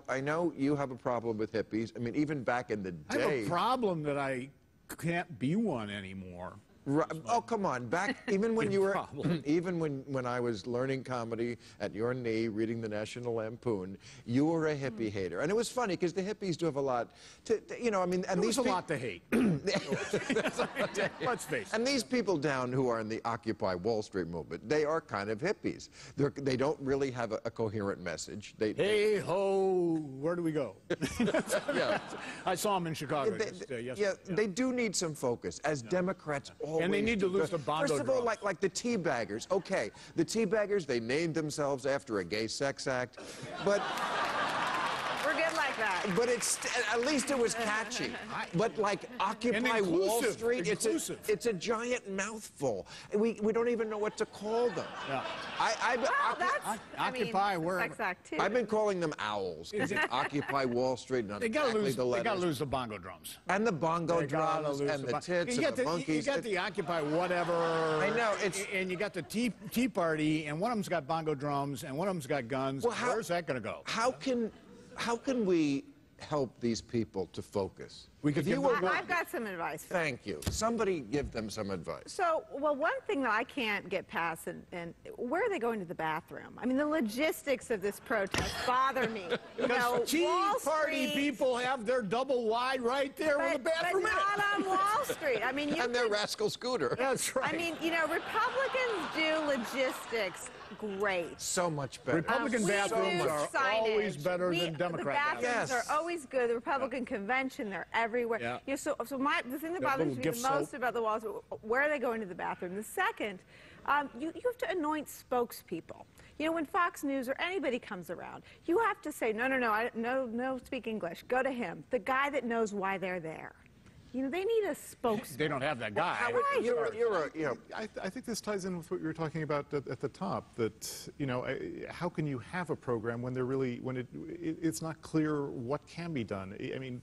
I know you have a problem with hippies. I mean, even back in the day. I have a problem that I can't be one anymore. Oh, come on. Back, even when you were, even when I was learning comedy at your knee, reading the National Lampoon, you were a hippie hater. And it was funny, because the hippies do have a lot to, you know, I mean, and There's a lot to hate. Let's face it. And these people down who are in the Occupy Wall Street movement, they are kind of hippies. They don't really have a coherent message. Hey ho, where do we go? Yeah. I saw them in Chicago yesterday. Yeah, they do need some focus, as Democrats always And they need to lose the bongo First of all, drums. like the teabaggers. Okay, the teabaggers, they named themselves after a gay sex act, but... We're good like that. But at least it was catchy. But like Occupy Wall Street, it's a giant mouthful. We don't even know what to call them. Yeah. Occupy wherever. I've been calling them owls. Occupy Wall Street, not exactly the letters. They gotta lose the bongo drums. And the bongo drums and the tits and the monkeys. You got the Occupy whatever. I know, and you got the Tea Party, and one of them's got bongo drums, and one of them's got guns. Well, where's that gonna go? How can we help these people to focus? I've got some advice. Thank you. Somebody give them some advice. So, well, one thing that I can't get past, and where are they going to the bathroom? I mean, the logistics of this protest bother me. You know, Tea Party people have their double wide right there with the bathroom in it. But not on Wall Street. I mean, and their rascal scooter. That's right. I mean, you know, Republicans do logistics great. So much better. Republican bathrooms are always better than Democrat bathrooms. The bathrooms are always good. The Republican convention, they're everywhere. Yeah. You know, the thing that bothers me the most about the walls, where are they going to the bathroom? The second, you have to anoint spokespeople. You know, when Fox News or anybody comes around, you have to say, no, speak English. Go to him, the guy that knows why they're there. You know, they need a spokesman. They don't have that guy. I think this ties in with what you were talking about at the top. That, you know, how can you have a program when it's not clear what can be done? I mean,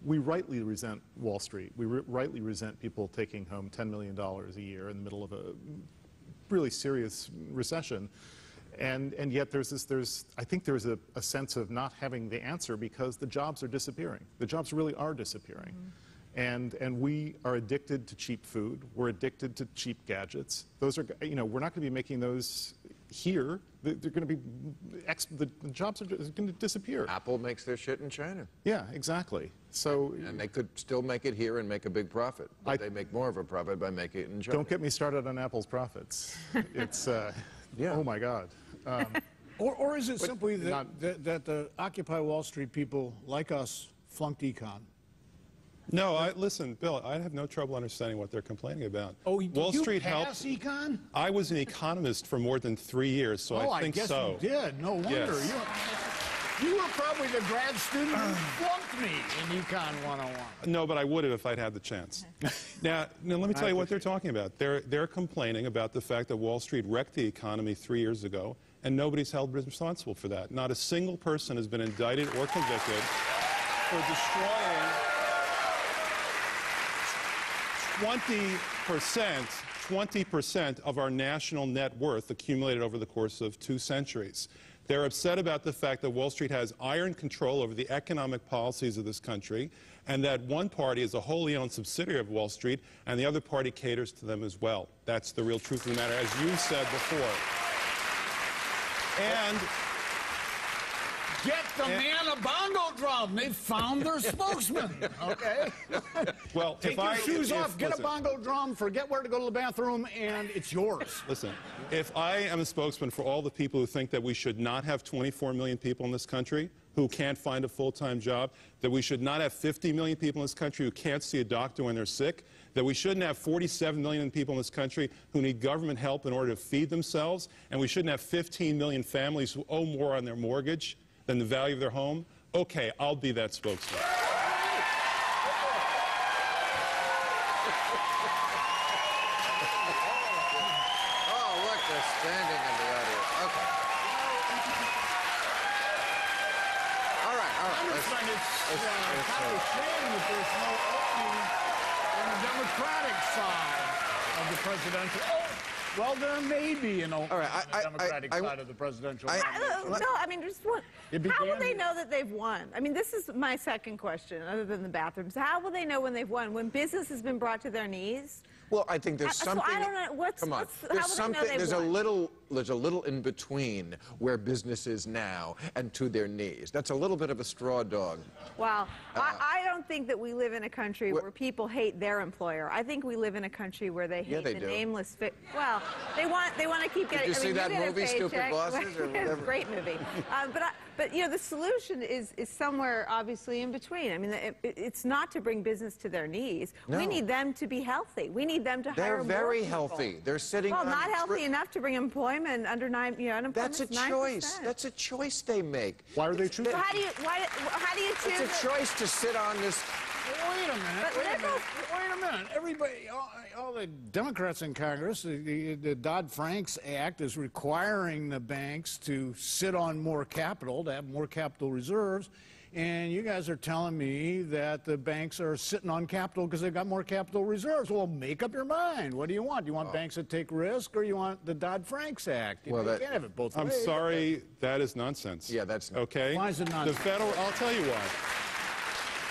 we rightly resent Wall Street. We rightly resent people taking home $10 million a year in the middle of a really serious recession. And yet I think there's a sense of not having the answer because the jobs are disappearing. The jobs really are disappearing. Mm-hmm. And we are addicted to cheap food. We're addicted to cheap gadgets. Those are, you know, we're not going to be making those here. They're going to be, the jobs are going to disappear. Apple makes their shit in China. Yeah, exactly. So, and they could still make it here and make a big profit. But they make more of a profit by making it in China. Don't get me started on Apple's profits. It's, yeah. Oh my God. Or is it simply that the Occupy Wall Street people, like us, flunked econ? No, listen, Bill, I have no trouble understanding what they're complaining about. Oh, Wall Street pass econ? I was an economist for more than 3 years, so I think so. I guess you did. No wonder. Yes. You were probably the grad student who flunked me in Econ 101. No, but I would have if I'd had the chance. Now, let me tell you what they're talking about. They're complaining about the fact that Wall Street wrecked the economy 3 years ago, and nobody's held responsible for that. Not a single person has been indicted or convicted for destroying 20% of our national net worth accumulated over the course of 2 centuries. They're upset about the fact that Wall Street has iron control over the economic policies of this country, and that one party is a wholly owned subsidiary of Wall Street, and the other party caters to them as well. That's the real truth of the matter, as you said before. And get the man a bongo drum. They found their spokesman. Okay. Well, take your shoes off, get a bongo drum, forget where to go to the bathroom, and it's yours. Listen, if I am a spokesman for all the people who think that we should not have 24 million people in this country who can't find a full-time job, that we should not have 50 million people in this country who can't see a doctor when they're sick, that we shouldn't have 47 million people in this country who need government help in order to feed themselves, and we shouldn't have 15 million families who owe more on their mortgage than the value of their home, okay, I'll be that spokesman. Oh, look, they're standing in the audience. Okay. All right. It's kind of a shame that there's no opening on the Democratic side of the presidential. Well, there may be an opening right, on the Democratic side of the presidential. No, I mean, just what? How will they know that they've won? I mean, this is my second question, other than the bathrooms. How will they know when they've won? When business has been brought to their knees? Well, I think there's something. So I don't know. Come on. There's something. There's a little in between where business is now and to their knees. That's a little bit of a straw dog. Well, I don't think that we live in a country where people hate their employer. I think we live in a country where they hate the nameless. Well, they want to keep getting. Did you see that movie, Stupid Bosses, or whatever? Great movie. But you know, the solution is somewhere obviously in between. I mean, it's not to bring business to their knees. No. We need them to be healthy. We need them to hire more people. They're very healthy. They're sitting on... Well, not healthy enough to bring employment under 9, unemployment. That's a choice. That's a choice they make. Why are they choosing? So how do you choose? It's a choice to sit on this... Wait a minute. Everybody, all the Democrats in Congress, the Dodd-Frank Act is requiring the banks to sit on more capital, to have more capital reserves. And you guys are telling me that the banks are sitting on capital because they've got more capital reserves. Well, make up your mind. What do you want? Do you want banks that take risk, or you want the Dodd-Frank Act? You can't have it both ways. I'm sorry, that is nonsense. Yeah, that's... Okay? Why is it nonsense? I'll tell you why.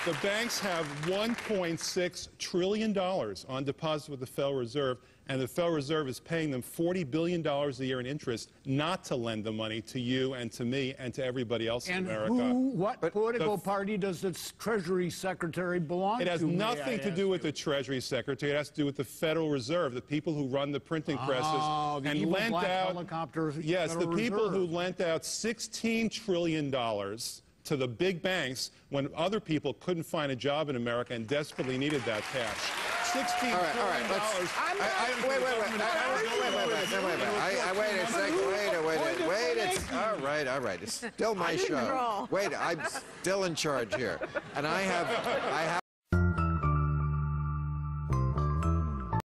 The banks have $1.6 trillion on deposit with the Federal Reserve, and the Federal Reserve is paying them $40 billion a year in interest not to lend the money to you and to me and to everybody else in America. What political party does the Treasury Secretary belong to? It has nothing to do with the Treasury Secretary. It has to do with the Federal Reserve, the people who run the printing presses and lent out helicopters. Yes, the people who lent out $16 trillion to the big banks when other people couldn't find a job in America and desperately needed that cash. $16 trillion. All right. It's still my show. Wait, I'm still in charge here. And I have